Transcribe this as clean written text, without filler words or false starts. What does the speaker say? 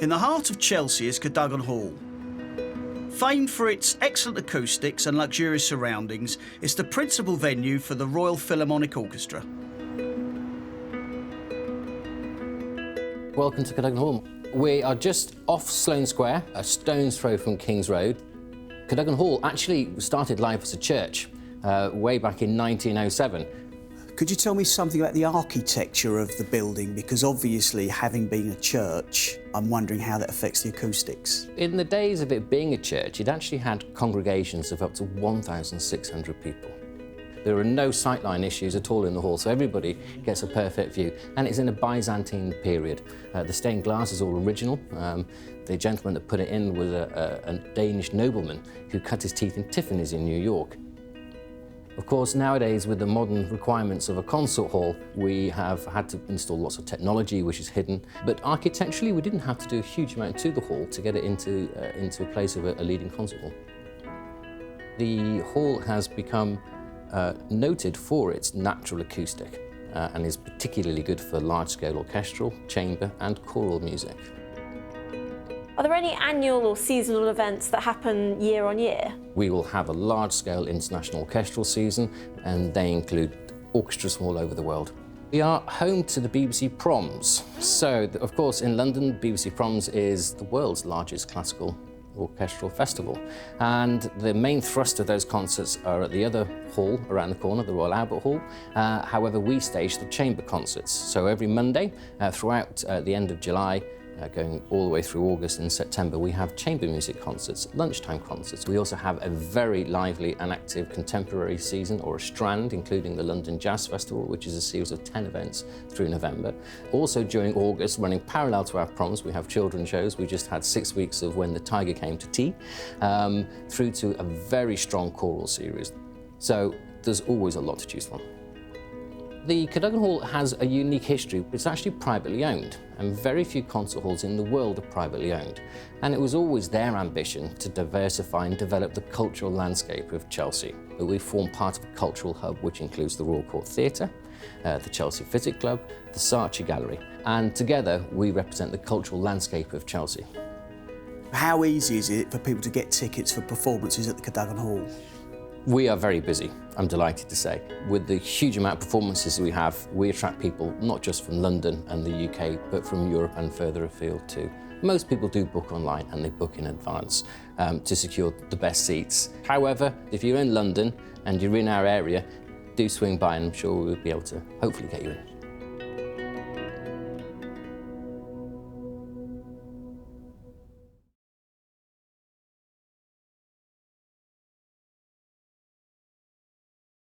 In the heart of Chelsea is Cadogan Hall. Famed for its excellent acoustics and luxurious surroundings, it's the principal venue for the Royal Philharmonic Orchestra. Welcome to Cadogan Hall. We are just off Sloane Square, a stone's throw from King's Road. Cadogan Hall actually started life as a church way back in 1907. Could you tell me something about the architecture of the building? Because obviously, having been a church, I'm wondering how that affects the acoustics. In the days of it being a church, it actually had congregations of up to 1,600 people. There are no sightline issues at all in the hall, so everybody gets a perfect view. And it's in a Byzantine period. The stained glass is all original. The gentleman that put it in was a Danish nobleman who cut his teeth in Tiffany's in New York. Of course, nowadays, with the modern requirements of a concert hall, we have had to install lots of technology which is hidden. But architecturally, we didn't have to do a huge amount to the hall to get it into a place of a leading concert hall. The hall has become noted for its natural acoustic and is particularly good for large-scale orchestral, chamber and choral music. Are there any annual or seasonal events that happen year on year? We will have a large-scale international orchestral season, and they include orchestras from all over the world. We are home to the BBC Proms. So, of course, in London, BBC Proms is the world's largest classical orchestral festival. And the main thrust of those concerts are at the other hall around the corner, the Royal Albert Hall. However, we stage the chamber concerts. So every Monday, throughout the end of July, going all the way through August and September, we have chamber music concerts, lunchtime concerts. We also have a very lively and active contemporary season, or a strand, including the London Jazz Festival, which is a series of 10 events through November. Also during August, running parallel to our proms, we have children's shows. We just had 6 weeks of When the Tiger Came to Tea, through to a very strong choral series. So there's always a lot to choose from. The Cadogan Hall has a unique history. It's actually privately owned, and very few concert halls in the world are privately owned. And it was always their ambition to diversify and develop the cultural landscape of Chelsea. But we form part of a cultural hub which includes the Royal Court Theatre, the Chelsea Physic Club, the Saatchi Gallery, and together we represent the cultural landscape of Chelsea. How easy is it for people to get tickets for performances at the Cadogan Hall? We are very busy, I'm delighted to say. With the huge amount of performances we have, we attract people not just from London and the UK, but from Europe and further afield too. Most people do book online and they book in advance to secure the best seats. However, if you're in London and you're in our area, do swing by and I'm sure we'll be able to hopefully get you in.